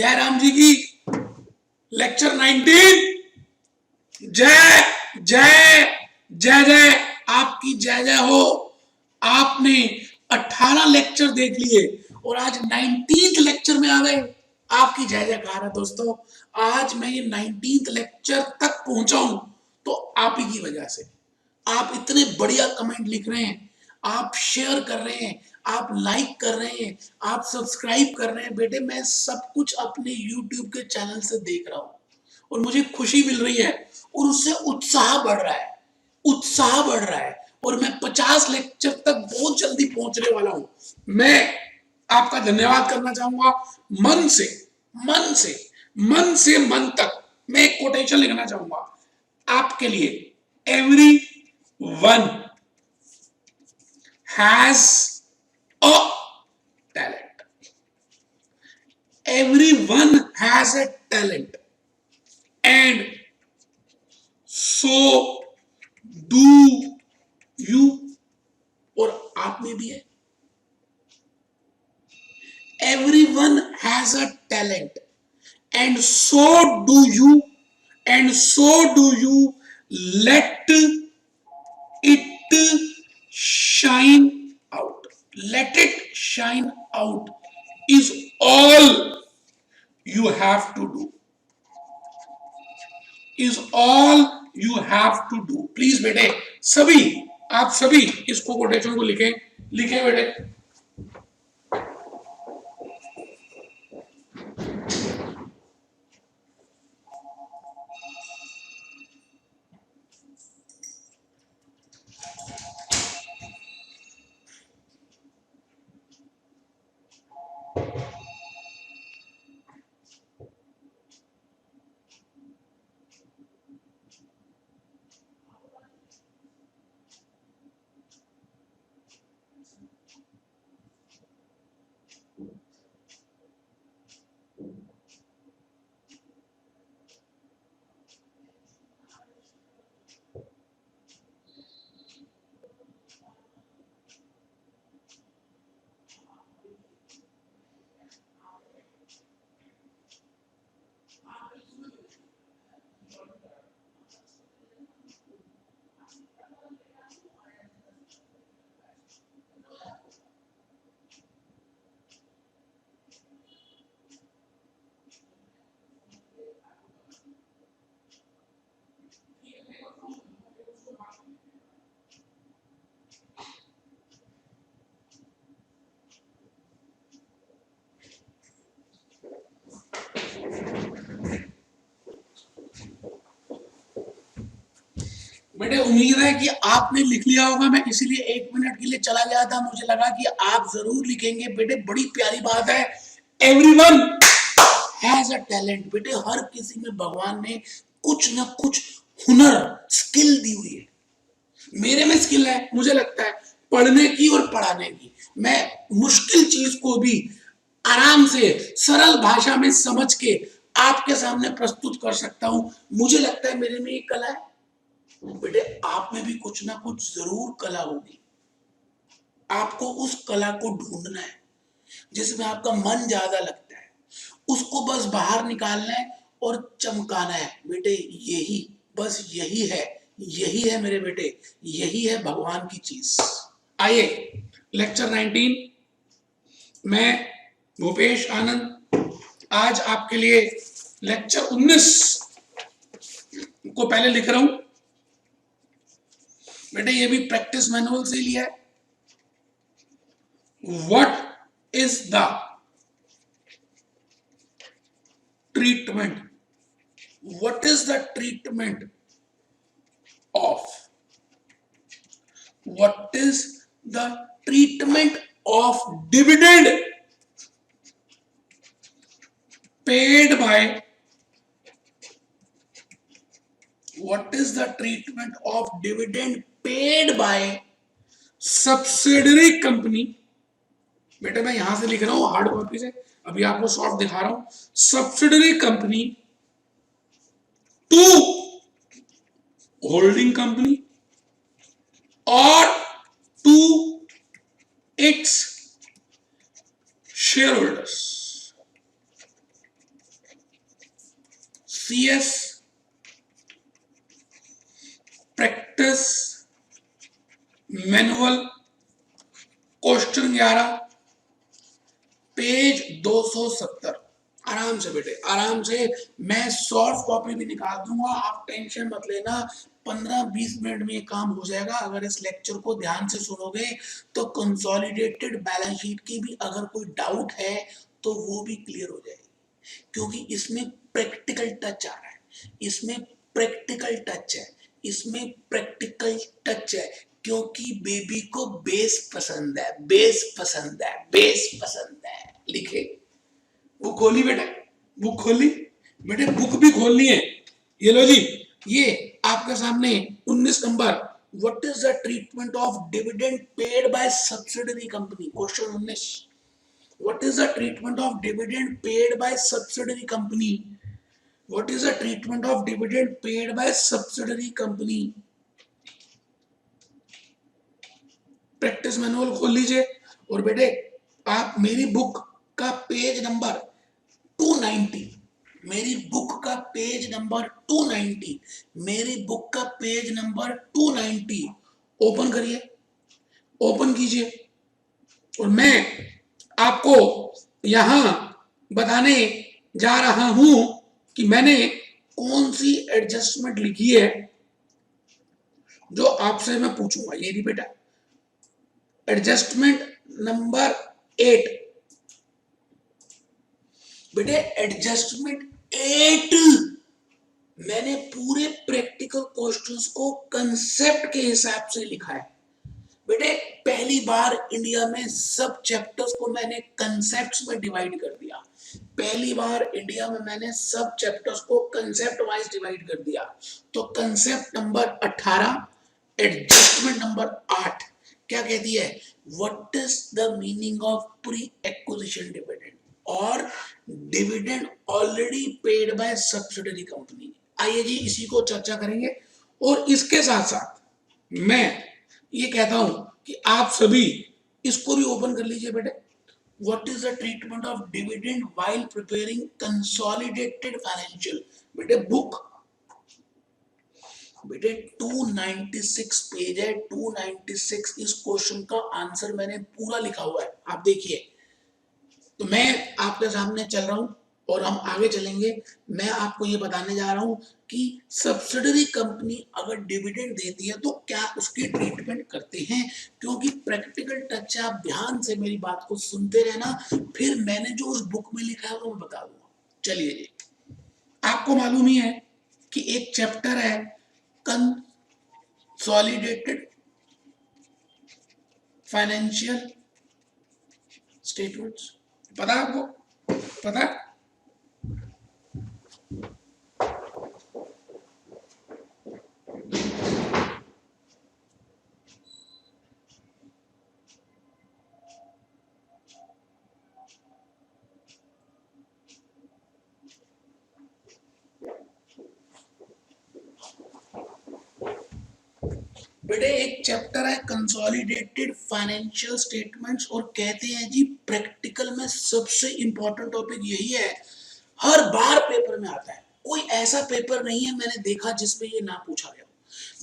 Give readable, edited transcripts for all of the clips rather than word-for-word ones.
जयराम जी की लेक्चर 19। जय जय जय जय, आपकी जय जय हो। आपने 18 लेक्चर देख लिए और आज 19th लेक्चर में आ गए। आपकी जय जयकार है दोस्तों। आज मैं ये 19th लेक्चर तक पहुंचा हूं तो आप ही की वजह से। आप इतने बढ़िया कमेंट लिख रहे हैं, आप शेयर कर रहे हैं, आप लाइक कर रहे हैं, आप सब्सक्राइब कर रहे हैं। बेटे मैं सब कुछ अपने YouTube के चैनल से देख रहा हूं और मुझे खुशी मिल रही है और उससे उत्साह बढ़ रहा है, उत्साह बढ़ रहा है। और मैं 50 लेक्चर तक बहुत जल्दी पहुंचने वाला हूं। मैं आपका धन्यवाद करना चाहूंगा मन से, मन से, मन से मन तक। मैं एक कोटेशन लिखना चाहूंगा आपके लिए। Every one has a talent. Everyone has a talent and so do you। और आप में भी है। Everyone has a talent and so do you, and so do you। Let it shine out, let it shine out is all you have to do, is all you have to do। Please बेटे सभी, आप सभी इसको quotation को लिखें, लिखें बेटे। बेटे उम्मीद है कि आपने लिख लिया होगा। मैं इसीलिए 1 मिनट के लिए चला गया था, मुझे लगा कि आप जरूर लिखेंगे। बेटे बड़ी प्यारी बात है, एवरीवन हैज अ टैलेंट। बेटे हर किसी में भगवान ने कुछ ना कुछ हुनर, स्किल दी हुई है। मेरे में स्किल है, मुझे लगता है पढ़ने की और पढ़ाने की। मैं मुश्किल चीज को भी आराम से सरल भाषा में समझ के आपके सामने प्रस्तुत कर सकता हूं। मुझे लगता है मेरे में एक कला है। बेटे आप में भी कुछ ना कुछ जरूर कला होगी। आपको उस कला को ढूंढना है जिसमें आपका मन ज्यादा लगता है, उसको बस बाहर निकालना है और चमकाना है। बेटे यही, बस यही है, यही है मेरे बेटे, यही है भगवान की चीज। आइए लेक्चर 19, मैं भूपेश आनंद आज आपके लिए लेक्चर 19 को पहले लिख रहा हूं। बेटे ये भी प्रैक्टिस मैनुअल से लिया है। What is the treatment, what is the treatment of, what is the treatment of dividend paid by, what is the treatment of dividend paid by subsidiary company। बेटा मैं यहां से लिख रहा हूं हार्ड कॉपी से, अभी आपको सॉफ्ट दिखा रहा हूं। Subsidiary company to holding company और to its shareholders. CS practice manual question 11 page 270। आराम से बेटे, आराम से। मैं सॉफ्ट कॉपी भी निकाल दूंगा, आप टेंशन मत लेना। 15-20 मिनट में ये काम हो जाएगा। अगर इस लेक्चर को ध्यान से सुनोगे तो कंसोलिडेटेड बैलेंस शीट की भी अगर कोई डाउट है तो वो भी क्लियर हो जाएगी, क्योंकि इसमें प्रैक्टिकल टच आ रहा है, इसमें प्रैक्टिकल टच है, इसमें प्रैक्टिकल टच है, क्योंकि बेबी को बेस पसंद है, बेस पसंद है, बेस पसंद है। लिखे, वो खोली बेटा, बुक खोली बेटे, बुक भी खोलनी है। ये लो जी, ये आपके सामने 19 number, what is the treatment of dividend paid by subsidiary company, question 19। What is the treatment of dividend paid by subsidiary company, what is the treatment of dividend paid by subsidiary company. Practice manual खोल लीजिए और बेटे आप मेरी book का page number 290, मेरी book का page number 290, मेरी बुक का पेज नंबर 290 ओपन करिए, ओपन कीजिए। और मैं आपको यहां बताने जा रहा हूं कि मैंने कौन सी एडजस्टमेंट लिखी है जो आपसे मैं पूछूंगा। ये नहीं बेटा, एडजस्टमेंट नंबर 8 बेटे, एडजस्टमेंट 8 मैंने पूरे प्रैक्टिकल क्वेश्चंस को कंसेप्ट के हिसाब से लिखा है। बेटे पहली बार इंडिया में सब चैप्टर्स को मैंने कंसेप्ट्स में डिवाइड कर दिया, पहली बार इंडिया में मैंने सब चैप्टर्स को कंसेप्ट वाइज डिवाइड कर दिया। तो कंसेप्ट नंबर 18, एडजस्टमेंट नंबर 8 क्या कहती है, what is the meaning of pre acquisition dividend और dividend already paid by subsidiary company. आइए जी इसी को चर्चा करेंगे। और इसके साथ साथ मैं ये कहता हूं कि आप सभी इसको भी ओपन कर लीजिए बेटे। What is the treatment of dividend while preparing consolidated financial. बेटे बुक, बेटे 296 पेज है, 296। इस क्वेश्चन का आंसर मैंने पूरा लिखा हुआ है, आप देखिए। तो मैं आपके सामने चल रहा हूं और हम आगे चलेंगे। मैं आपको ये बताने जा रहा हूं कि सब्सिडरी कंपनी अगर डिविडेंड देती है तो क्या उसकी ट्रीटमेंट करते हैं, क्योंकि प्रैक्टिकल टच है। आप ध्यान से मेरी बात को सुनते रहना, फिर मैंने जो उस बुक में लिखा है वो मैं बता दूंगा। चलिए जी, आपको मालूम ही है कि एक चैप्टर है कंसोलिडेटेड फाइनेंशियल स्टेटमेंट्स, पता है आपको, पता है? बेटे एक चैप्टर है कंसोलिडेटेड फाइनेंशियल स्टेटमेंट्स, और कहते हैं जी प्रैक्टिकल में सबसे इंपॉर्टेंट टॉपिक यही है, हर बार पेपर में आता है। कोई ऐसा पेपर नहीं है मैंने देखा जिसमें ये ना पूछा गया।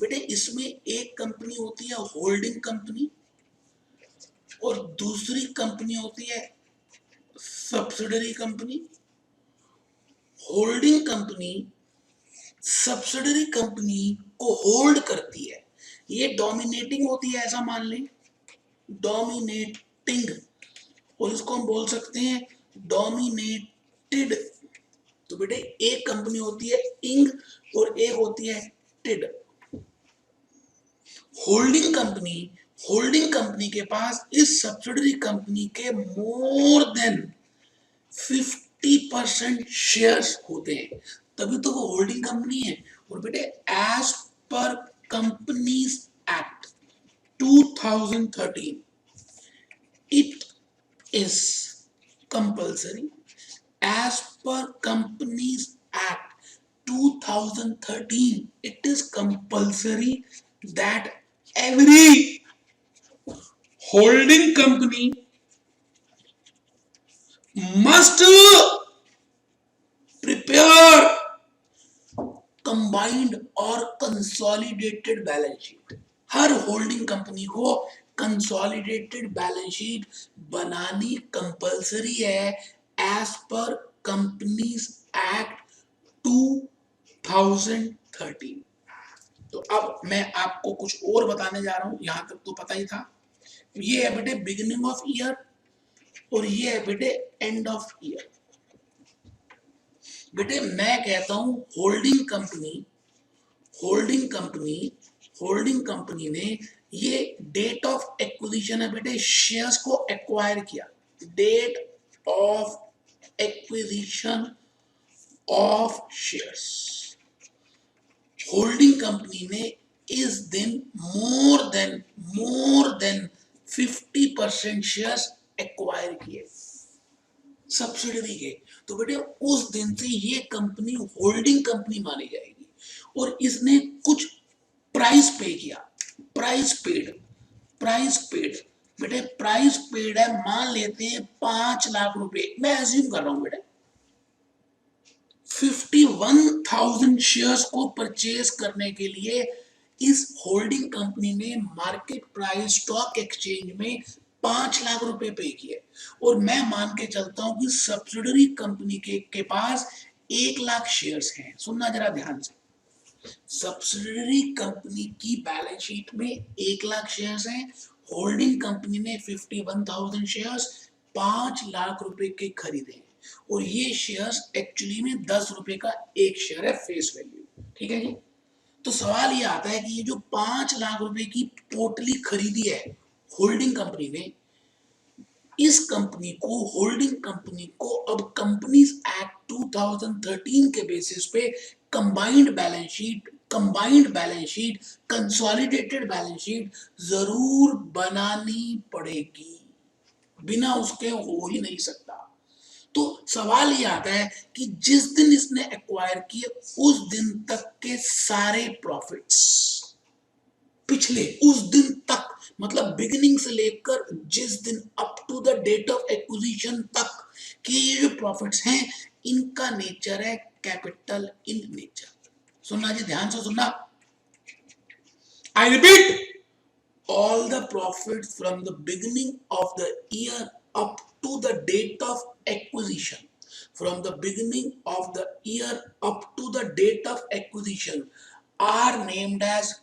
बेटे इसमें एक कंपनी होती है होल्डिंग कंपनी और दूसरी कंपनी होती है subsidiary company. Holding company subsidiary company को होल्ड करती है, ये डोमिनेटिंग होती है ऐसा मान लें, डोमिनेटिंग, और इसको हम बोल सकते हैं डोमिनेटेड। तो बेटे एक कंपनी होती है इंग और एक होती है टिड। होल्डिंग कंपनी के पास इस सब्सिडरी कंपनी के मोर देन 50% शेयर्स होते हैं, तभी तो वो होल्डिंग कंपनी है। और बेटे as per Companies Act 2013 it is compulsory, as per companies act 2013 it is compulsory that every holding company must prepare combined और कंसोलिडेटेड बैलेंस शीट। हर होल्डिंग कंपनी को कंसोलिडेटेड बैलेंस शीट बनानी compulsory है as per Companies Act 2013। तो अब मैं आपको कुछ और बताने जा रहा हूं, यहां तक तो पता ही था। ये है बेटे बिगिनिंग ऑफ ईयर और ये है बेटे एंड ऑफ ईयर। बेटे मैं कहता हूं होल्डिंग कंपनी ने ये डेट ऑफ एक्विजिशन है बेटे, शेयर्स को एक्वायर किया, date of acquisition of shares. Holding company ने इस दिन मोर देन 50% शेयर्स एक्वायर किए सब्सिडरी के। तो बेटे उस दिन से ये कंपनी होल्डिंग कंपनी मानी जाएगी। और इसने कुछ प्राइस पे किया, प्राइस पेड बेटे प्राइस पेड है, मान लेते हैं 5 लाख रुपए, मैं अज्यूम कर रहा हूं बेटे। 51,000 शेयर्स को परचेज करने के लिए इस होल्डिंग कंपनी ने मार्केट प्राइस स्टॉक एक्सचेंज में 5 लाख रुपए पे किए। और मैं मान के चलता हूं कि सब्सिडरी कंपनी के पास 1 लाख शेयर्स हैं। सुनना जरा ध्यान से, सब्सिडरी कंपनी की बैलेंस शीट में 1 लाख शेयर्स हैं, होल्डिंग कंपनी ने 51,000 शेयर्स 5 लाख रुपए के खरीदे और ये शेयर्स एक्चुअली में 10 रुपए का एक शेयर है फेस वैल्यू। ठीक है जी। तो सवाल ये आता है कि ये जो 5 लाख रुपए की पोटली खरीदी है होल्डिंग कंपनी ने, इस कंपनी को होल्डिंग कंपनी को अब कंपनीज एक्ट 2013 के बेसिस पे combined balance sheet consolidated balance sheet जरूर बनानी पड़ेगी, बिना उसके हो ही नहीं सकता। तो सवाल ये आता है कि जिस दिन इसने एक्वायर किए उस दिन तक के सारे प्रॉफिट्स, पिछले उस दिन तक, मतलब बिगिनिंग से लेकर जिस दिन up to the date of acquisition तक के ये जो प्रॉफिट्स हैं, इनका नेचर है कैपिटल इन नेचर। सुनना जी, ध्यान से सुनना। I repeat, all the profits from the beginning of the year up to the date of acquisition, from the beginning of the year up to the date of acquisition are named as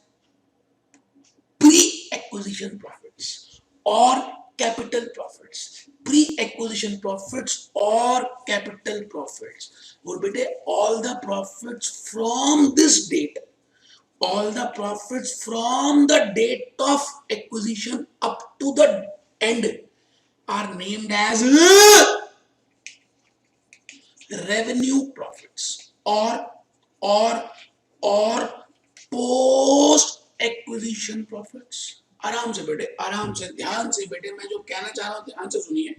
pre-acquisition profits or capital profits, pre-acquisition profits or capital profits। और बेटे all the profits from this date, all the profits from the date of acquisition up to the end are named as revenue profits or post acquisition profits। आराम से बेटे, आराम से, ध्यान से बेटे, मैं जो कहना चाह रहा हूं ध्यान से सुनिए।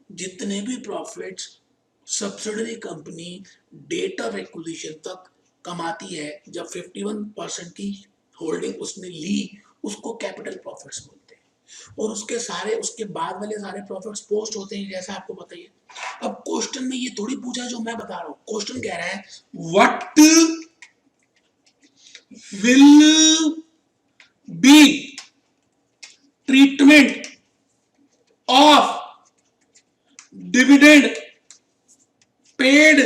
जितने भी profits subsidiary company date of acquisition तक कमाती है, जब 51% की होल्डिंग उसने ली, उसको कैपिटल प्रॉफिट्स बोलते हैं। और उसके बाद वाले सारे प्रॉफिट्स पोस्ट होते हैं, जैसा आपको पता ही है। अब क्वेश्चन में ये थोड़ी पूछा जो मैं बता रहा हूं, क्वेश्चन कह रहा है what will be treatment of dividend paid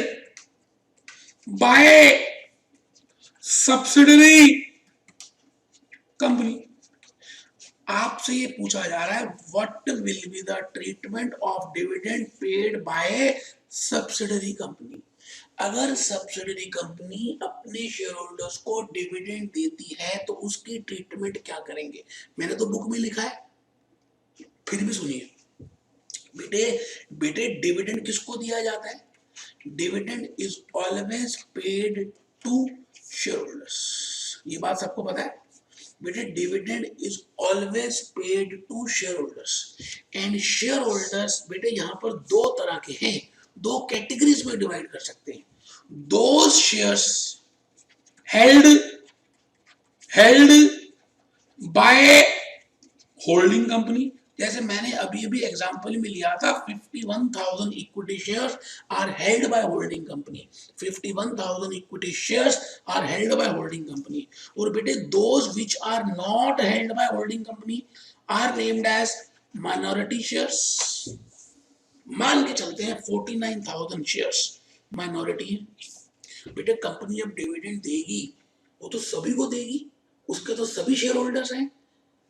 by subsidiary company. आपसे ये पूछा जा रहा है what will be the treatment of dividend paid by subsidiary company. अगर सब्सिडरी कंपनी अपने शेयर होल्डर्स को डिविडेंड देती है तो उसकी ट्रीटमेंट क्या करेंगे। मैंने तो बुक में लिखा है, फिर भी सुनिए बेटे डिविडेंड किसको दिया जाता है। Dividend is always paid to share holders, ये बात सबको पता है बेटे। Dividend is always paid to share holders and share holders बेटे यहां पर दो तरह के हैं, दो कैटेगरीज में डिवाइड कर सकते हैं। Those shares held by holding company जैसे मैंने अभी अभी एग्जांपल में लिया था 51,000 equity shares are held by holding company, 51,000 equity shares are held by holding company. और बेटे those which are not held by holding company are named as minority shares. मान के चलते हैं 49,000 शेयर्स माइनॉरिटी है। बेटे कंपनी जब डिविडेंड देगी वो तो सभी को देगी, उसके तो सभी शेयर होल्डर्स हैं,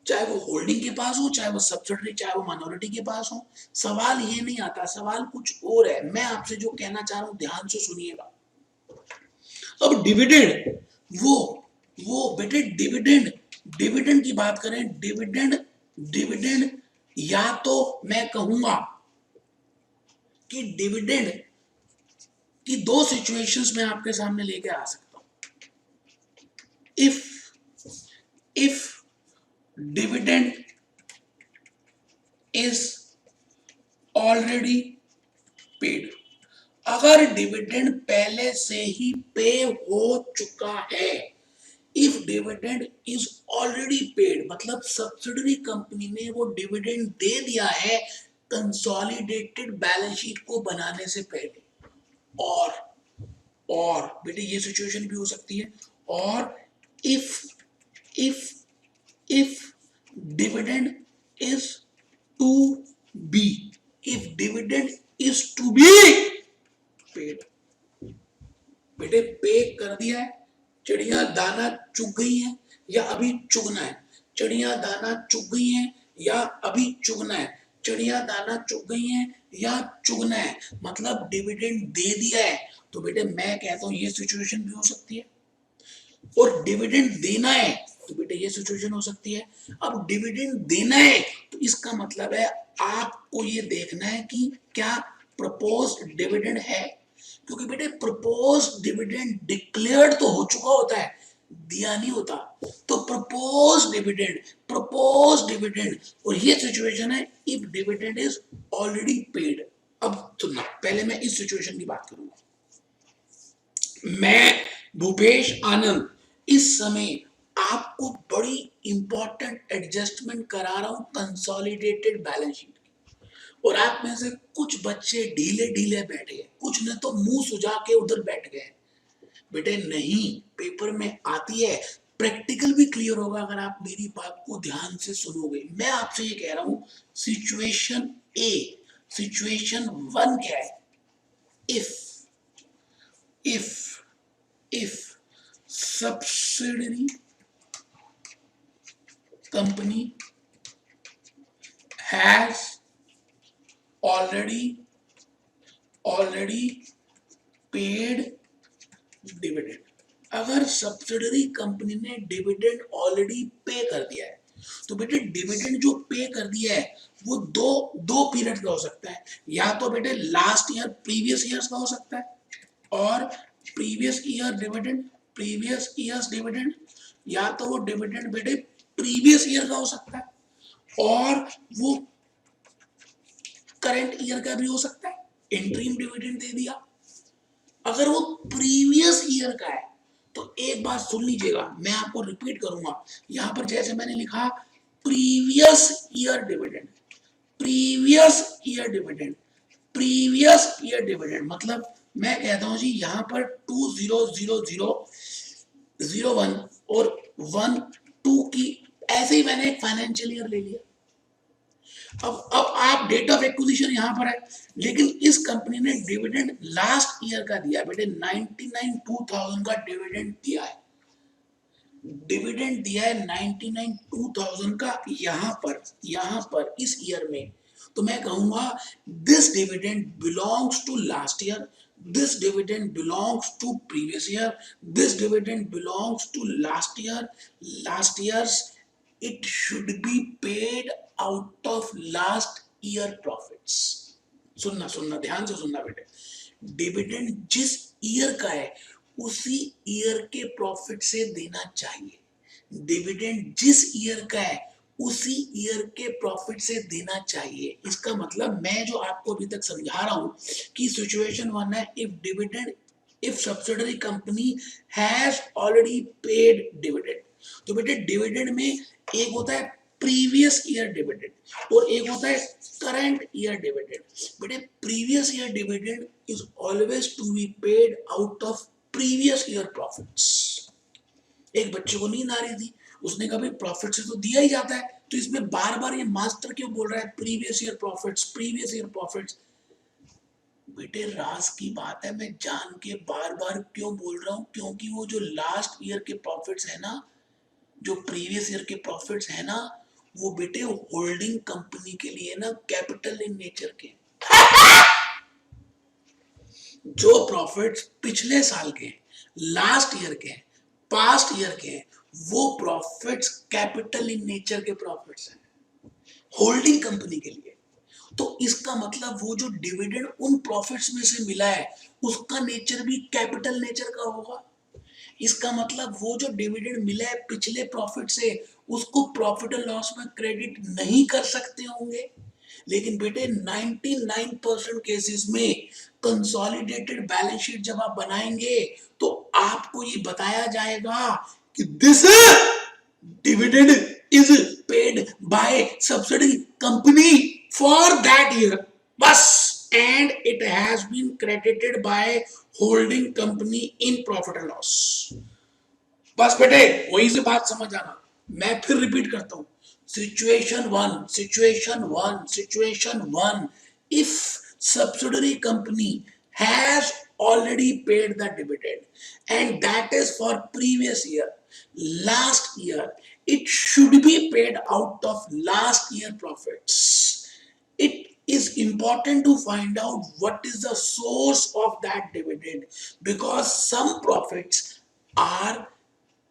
चाहे वो होल्डिंग के पास हो, चाहे वो सब्सिडरी, चाहे वो माइनॉरिटी के पास हो। सवाल ये नहीं आता, सवाल कुछ और है। मैं आपसे जो कहना चाह रहा हूं ध्यान से सुनिएगा। अब डिविडेंड, वो बेटे डिविडेंड, डिविडेंड की बात करें, डिविडेंड, डिविडेंड या तो मैं कहूंगा कि डिविडेंड की दो सिचुएशंस में आपके सामने लेके आ सकता हूं। If dividend is already paid, अगर डिविडेंड पहले से ही पे हो चुका है, if dividend is already paid मतलब सब्सिडरी कंपनी ने वो डिविडेंड दे दिया है कंसोलिडेटेड बैलेंस शीट को बनाने से पहले। और बेटे ये सिचुएशन भी हो सकती है। और if if if dividend is to be, if dividend is to be paid, बेटे पे कर दिया है, चिड़िया दाना चुग गई है या अभी चुगना है, चिड़िया दाना चुग गई है या अभी चुगना है, चिड़िया दाना चुग गई है या चुगना है, मतलब डिविडेंड दे दिया है। तो बेटे मैं कहता हूं ये सिचुएशन भी हो सकती है। और डिविडेंड देना है तो बेटे ये सिचुएशन हो सकती है। अब डिविडेंड देना है तो इसका मतलब है आपको ये देखना है कि क्या प्रपोज्ड डिविडेंड है, क्योंकि बेटे प्रपोज्ड डिविडेंड डिक्लेयर्ड तो हो चुका होता है, दिया नहीं होता। तो प्रपोज्ड डिविडेंड और ये सिचुएशन है if dividend is already paid. अब सुनना, पहले मैं इस सिचुएशन की बात करूंगा। मैं भूपेश आनंद इस समय आपको बड़ी इंपॉर्टेंट एडजस्टमेंट करा रहा हूं कंसोलिडेटेड बैलेंस शीट की, और आप में से कुछ बच्चे ढीले ढीले बैठे हैं, कुछ ने तो मुंह सुझा के उधर बैठ गए। बेटे नहीं, पेपर में आती है, प्रैक्टिकल भी क्लियर होगा अगर आप मेरी बात को ध्यान से सुनोगे। मैं आपसे ये कह रहा हूं सिचुएशन ए, सिचुएशन 1 क्या है, if subsidiary company has already paid dividend, अगर सब्सिडरी कंपनी ने डिविडेंड ऑलरेडी पे कर दिया है तो बेटे डिविडेंड जो पे कर दिया है वो दो पीरियड का हो सकता है, या तो बेटे लास्ट ईयर प्रीवियस ईयर्स का हो सकता है और previous year dividend, previous years dividend, या तो वो डिविडेंड बेटे प्रीवियस ईयर का हो सकता है और वो करंट ईयर का भी हो सकता है, इंटरिम डिविडेंड दे दिया। अगर वो प्रीवियस ईयर का है तो एक बात सुन लीजिएगा, मैं आपको रिपीट करूंगा। यहां पर जैसे मैंने लिखा previous year dividend, previous year dividend, previous year dividend, मतलब मैं कहता हूं जी यहां पर 200001 और 12 की ऐसे ही मैंने एक फाइनेंशियल ईयर ले लिया। अब आप डेट ऑफ एक्विजिशन यहां पर है, लेकिन इस कंपनी ने डिविडेंड लास्ट ईयर का दिया बेटे 99,2000 का डिविडेंड दिया है, डिविडेंड दिया है 99,2000 का यहां पर इस ईयर में। तो मैं कहूंगा this dividend belongs to last year, this dividend belongs to previous year, this dividend belongs to last year's, it should be paid out of last year profits। सुनना ध्यान से सुनना बेटे, डिविडेंड जिस ईयर का है उसी ईयर के प्रॉफिट से देना चाहिए, डिविडेंड जिस ईयर का है उसी ईयर के प्रॉफिट से देना चाहिए। इसका मतलब मैं जो आपको अभी तक समझा रहा हूं कि सिचुएशन 1 है if subsidiary company has already paid dividend. तो बेटे डिविडेंड में एक होता है प्रीवियस ईयर डिविडेंड और एक होता है करंट ईयर डिविडेंड। बेटे previous year dividend is always to be paid out of previous year profits. एक बच्चे को नींद आ रही थी, उसने कहा भाई प्रॉफिट से तो दिया ही जाता है, तो इसमें बार बार ये मास्टर क्यों बोल रहा है previous year profits, previous year profits. बेटे राज की बात है, मैं जान के बार बार क्यों बोल रहा हूं, क्योंकि वो जो लास्ट ईयर के प्रॉफिट्स है ना, जो प्रीवियस ईयर के प्रॉफिट्स है ना, वो बेटे होल्डिंग कंपनी के लिए ना कैपिटल इन नेचर के। जो प्रॉफिट्स पिछले साल के, लास्ट ईयर के, पास्ट ईयर के, वो प्रॉफिट्स कैपिटल इन नेचर के प्रॉफिट्स हैं होल्डिंग कंपनी के लिए। तो इसका मतलब वो जो डिविडेंड उन प्रॉफिट्स में से मिला है उसका नेचर भी कैपिटल नेचर का होगा। इसका मतलब वो जो डिविडेंड मिला है पिछले प्रॉफिट से, उसको प्रॉफिट एंड लॉस में क्रेडिट नहीं कर सकते होंगे। लेकिन बेटे 99% केसेस में कंसोलिडेटेड बैलेंस शीट जब आप बनाएंगे तो आपको ये बताया जाएगा कि this dividend is paid by subsidy company for that year, बस, and it has been credited by holding company in profit and loss. बस बेटे वहीं से बात समझ आना। मैं फिर रिपीट करता हूं, situation one, if subsidiary company has already paid the dividend and that is for previous year, last year, it should be paid out of last year profits. It is important to find out what is the source of that dividend, because some profits are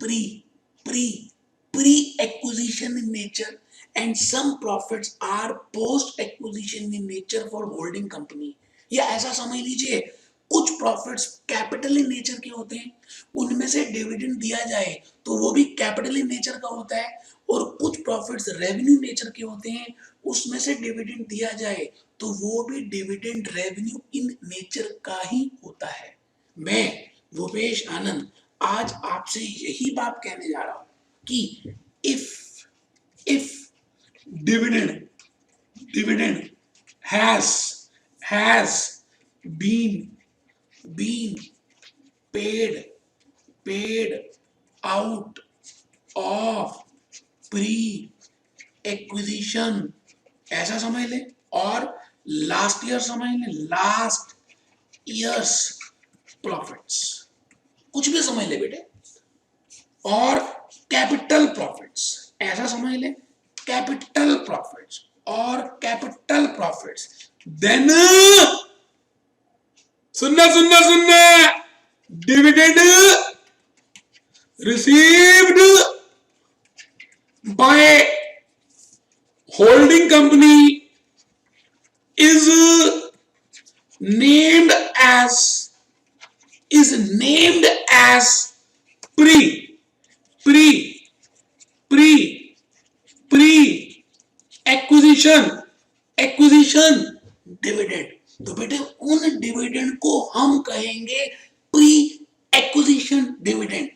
pre-acquisition in nature and some profits are post-acquisition in nature for holding company। या ऐसा समझ लीजिए कुछ profits capital in nature के होते हैं, उनमें से डिविडेंड दिया जाए तो वो भी कैपिटल इन नेचर का होता है, और कुछ प्रॉफिट्स रेवेन्यू नेचर के होते हैं, उसमें से डिविडेंड दिया जाए तो वो भी डिविडेंड रेवेन्यू इन नेचर का ही होता है। मैं भूपेश आनंद आज आपसे यही बात कहने जा रहा हूं कि if dividend has been paid out of pre-acquisition, ऐसा समझ ले, और लास्ट ईयर समझ ले, लास्ट ईयर्स प्रॉफिट्स, कुछ भी समझ ले बेटे, और कैपिटल प्रॉफिट्स, ऐसा समझ ले, कैपिटल प्रॉफिट्स और कैपिटल प्रॉफिट्स, देन सुनना dividend received by holding company is named as acquisition dividend। तो बेटे उन डिविडेंड को हम कहेंगे प्री एक्विजिशन डिविडेंड।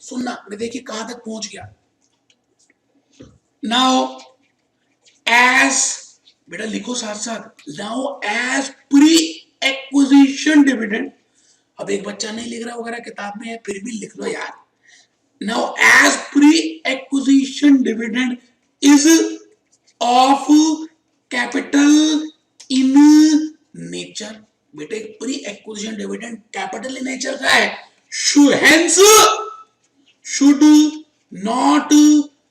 सुनना, देखिए कहां तक पहुंच गया। नाउ एज, बेटा लिखो साथ साथ, now as pre acquisition dividend. अब एक बच्चा नहीं लिख रहा वगैरह, किताब में है, फिर भी लिख लो यार। Now as pre acquisition dividend is of capital in nature. बेटे pre acquisition dividend capital in nature का है, hence should not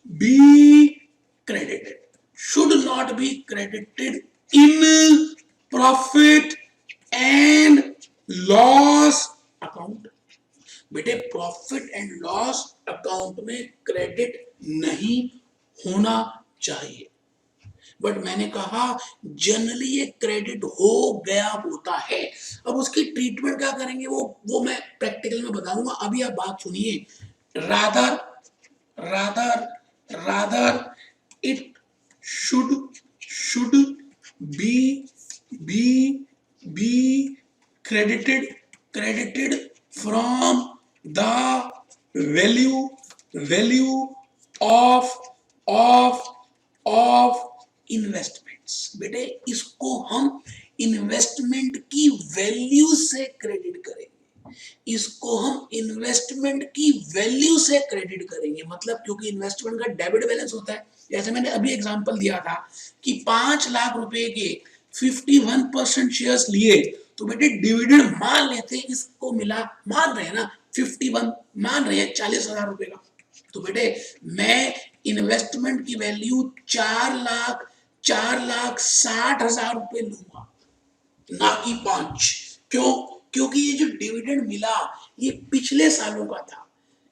be credited, should not be credited in profit and loss account। बेटे प्रॉफिट एंड लॉस अकाउंट में credit नहीं होना चाहिए, but मैंने कहा जनरली ये क्रेडिट हो गया होता है। अब उसकी ट्रीटमेंट क्या करेंगे वो मैं प्रैक्टिकल में बताऊंगा, अभी आप बात सुनिए। rather it should be credited from the value of of of investments. बेटे इसको हम इन्वेस्टमेंट की वैल्यू से क्रेडिट करेंगे, इसको हम इन्वेस्टमेंट की वैल्यू से क्रेडिट करेंगे। मतलब क्योंकि इन्वेस्टमेंट का डेबिट बैलेंस होता है, जैसे मैंने अभी एग्जांपल दिया था कि 5 लाख रुपए के 51% शेयर्स लिए, तो बेटे डिविडेंड मान लेते हैं इसको मिला, मान रहे हैं ना 51, मान रहे हैं 40,000 रुपए का, तो बेटे मैं इन्वेस्टमेंट की वैल्यू 4,60,000 रुपए लूंगा, ना कि 5। क्यों? क्योंकि ये जो डिविडेंड मिला ये पिछले सालों का था,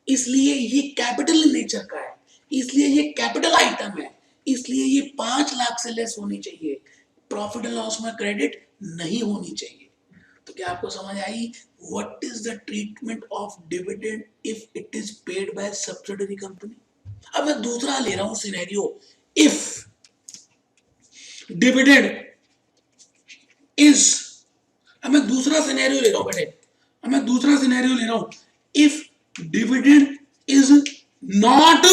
इसलिए ये कैपिटल नेचर का है, इसलिए ये कैपिटल आइटम है, इसलिए ये 5 लाख से लेस होनी चाहिए, प्रॉफिट एंड लॉस में क्रेडिट नहीं होनी चाहिए। तो क्या आपको समझ I what is the treatment of dividend if it is paid by subsidiary company? अब मैं दूसरा ले रहा हूं सिनेरियो, इफ डिविडेंड इज, अब मैं दूसरा सिनेरियो ले रहा हूं बेटे, अब मैं दूसरा सिनेरियो ले रहा हूं, if dividend is not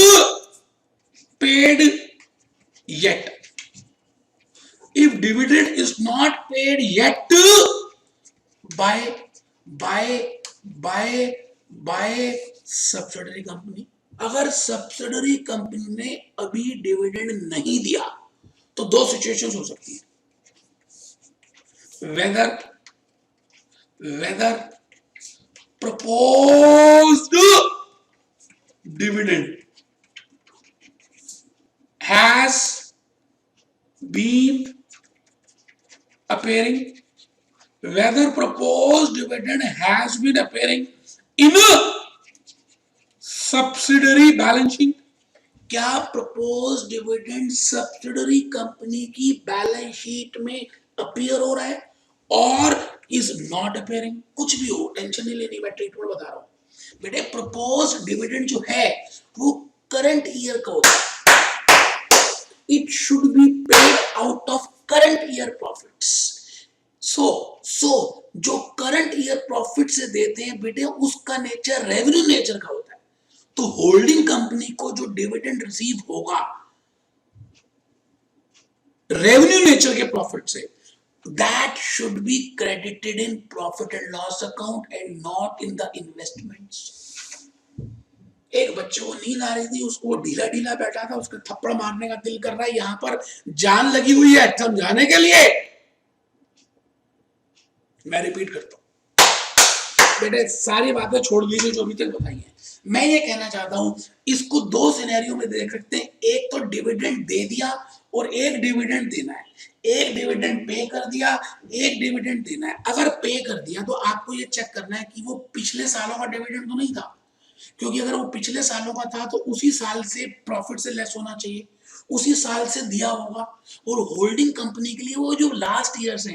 paid yet, if dividend is not paid yet by by by subsidiary company, अगर सब्सिडरी कंपनी ने अभी डिविडेंड नहीं दिया तो दो सिचुएशंस हो सकती है, whether proposed dividend has been appearing, whether proposed dividend has been appearing in a subsidiary balance sheet, क्या प्रपोज डिविडेंड सब्सिडरी कंपनी की बैलेंस शीट में अपीयर हो रहा है और इज नॉट अपीयरिंग। कुछ भी हो टेंशन नहीं लेनी, मैं ट्रीटमेंट बता रहा हूं बेटे। प्रपोज डिविडेंड जो है वो करंट ईयर का होता है, it should be paid out of current year profits. So जो करंट ईयर प्रॉफिट से देते हैं बेटे उसका नेचर रेवेन्यू नेचर का होता है, तो होल्डिंग कंपनी को जो डिविडेंड रिसीव होगा रेवेन्यू नेचर के प्रॉफिट से, that should be credited in profit and loss account and not in the investments. एक बच्चे को नींद आ रही थी, उसको ढीला ढीला बैठा था, उसका थप्पड़ मारने का दिल कर रहा है, यहां पर जान लगी हुई है समझाने के लिए। मैं रिपीट करता हूं बेटे, सारी बातें छोड़ दीजिए जो अभी तक बताई है। मैं ये कहना चाहता हूं इसको दो सिनेरियो में देख सकते हैं, एक तो डिविडेंड दे दिया और एक डिविडेंड देना है, एक डिविडेंड पे कर दिया, एक डिविडेंड देना है। अगर पे कर दिया तो आपको ये चेक करना है कि वो पिछले सालों का डिविडेंड तो नहीं था, क्योंकि अगर वो पिछले सालों का था तो उसी साल से प्रॉफिट से लेस होना चाहिए, उसी साल से दिया होगा। और होल्डिंग कंपनी के लिए वो जो लास्ट ईयर्स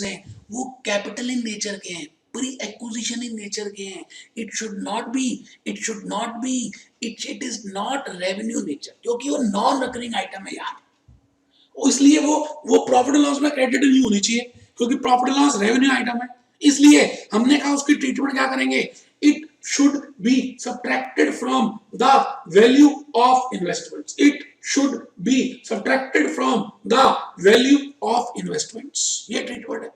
हैं वो कैपिटल इन नेचर के हैं, प्री एक्विजिशन इन नेचर के हैं। It should not B it is not revenue nature, क्योंकि वो नॉन रिकरिंग आइटम है यार, इसलिए वो प्रॉफिट एंड लॉस में क्रेडिट नहीं होनी चाहिए, क्योंकि profit and loss revenue item है। इसलिए हमने कहा उसकी ट्रीटमेंट क्या करेंगे, it should be subtracted from the value of investments, it should be subtracted from the value of investments, ये ट्रीटमेंट है।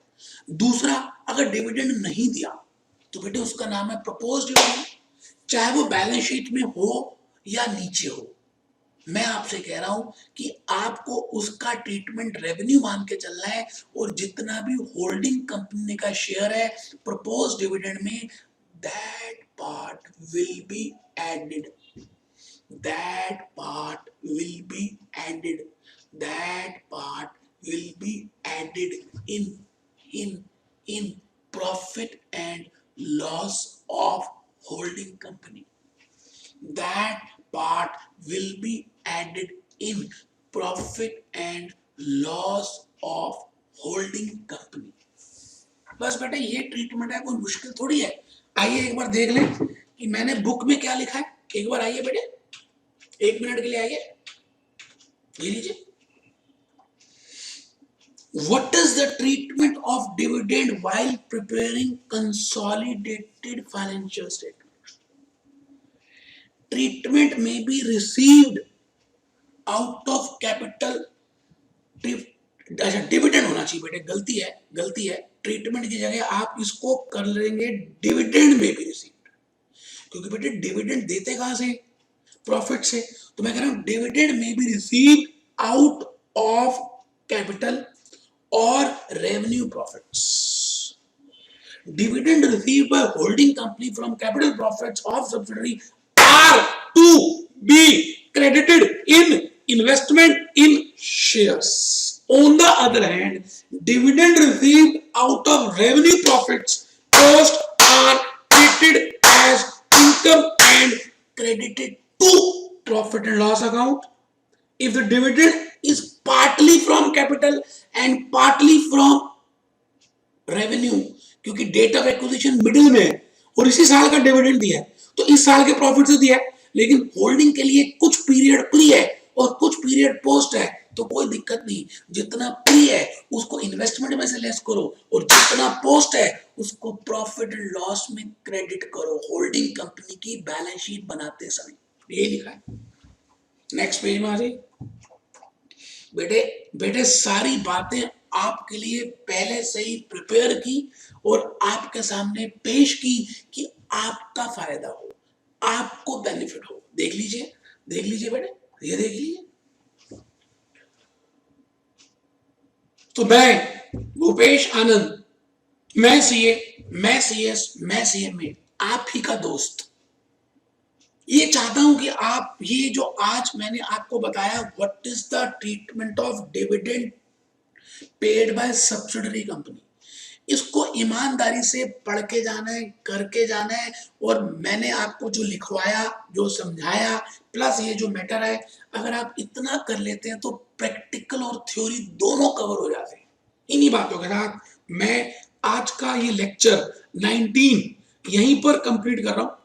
दूसरा, अगर डिविडेंड नहीं दिया तो बेटे उसका नाम है प्रपोज्ड डिविडेंड, चाहे वो बैलेंस शीट में हो या नीचे हो। मैं आपसे कह रहा हूं कि आपको उसका ट्रीटमेंट रेवेन्यू मान के चलना है, और जितना भी होल्डिंग कंपनी का शेयर है प्रपोज डिविडेंड में, that part will be added, that part will be added, that part will be added in profit and loss of holding company, that part will be added in profit and loss of holding company। बस बेटा ये treatment है, कोई मुश्किल थोड़ी है। आइए एक बार देख लें कि मैंने बुक में क्या लिखा है, एक बार आइए बेटे, 1 मिनट के लिए आइए, ये लीजिए। What is the treatment of dividend while preparing consolidated financial statement? Treatment में be received out of capital. अच्छा, डिविडेंड होना चाहिए बेटे, गलती है। ट्रीटमेंट की जगह आप इसको कर लेंगे डिविडेंड में भी रिसीव्ड, क्योंकि बेटे डिविडेंड देते कहां से? प्रॉफिट से। तो मैं कह रहा हूं डिविडेंड में be received out of capital और revenue profits. Dividend received by holding company from capital profits of subsidiary are to be credited in investment in shares. On the other hand, dividend received out of revenue profits cost are treated as income and credited to profit and loss account. If the dividend is partly from capital and partly from revenue, क्योंकि date of acquisition middle में है और इसी साल का dividend दिया है, तो इस साल के प्रॉफिट से दिया है, लेकिन होल्डिंग के लिए कुछ पीरियड प्री है और कुछ पीरियड पोस्ट है, तो कोई दिक्कत नहीं। जितना प्री है उसको इन्वेस्टमेंट में से लेस करो और जितना पोस्ट है उसको प्रॉफिट एंड लॉस में क्रेडिट करो होल्डिंग कंपनी की बैलेंस शीट बनाते समय। ये लिखा है। नेक्स्ट पेज में आ जाइए बेटे सारी बातें आपके लिए पहले से ही प्रिपेयर की और आपके सामने पेश की कि आपका फायदा हो, आपको बेनिफिट हो। देख लीजिए बेटे, ये देख लीजिए। तो मैं भूपेश आनंद, मैं सीएस में आप ही का दोस्त ये चाहता हूं कि आप ये जो आज मैंने आपको बताया what is the treatment of dividend paid by subsidiary company, इसको ईमानदारी से पढ़ के जाना है, करके जाना है। और मैंने आपको जो लिखवाया, जो समझाया, प्लस ये जो मैटर है, अगर आप इतना कर लेते हैं तो प्रैक्टिकल और थ्योरी दोनों कवर हो जाते हैं। इन्हीं बातों के साथ मैं आज का ये लेक्चर 19 यहीं पर कंप्लीट कर रहा हूं।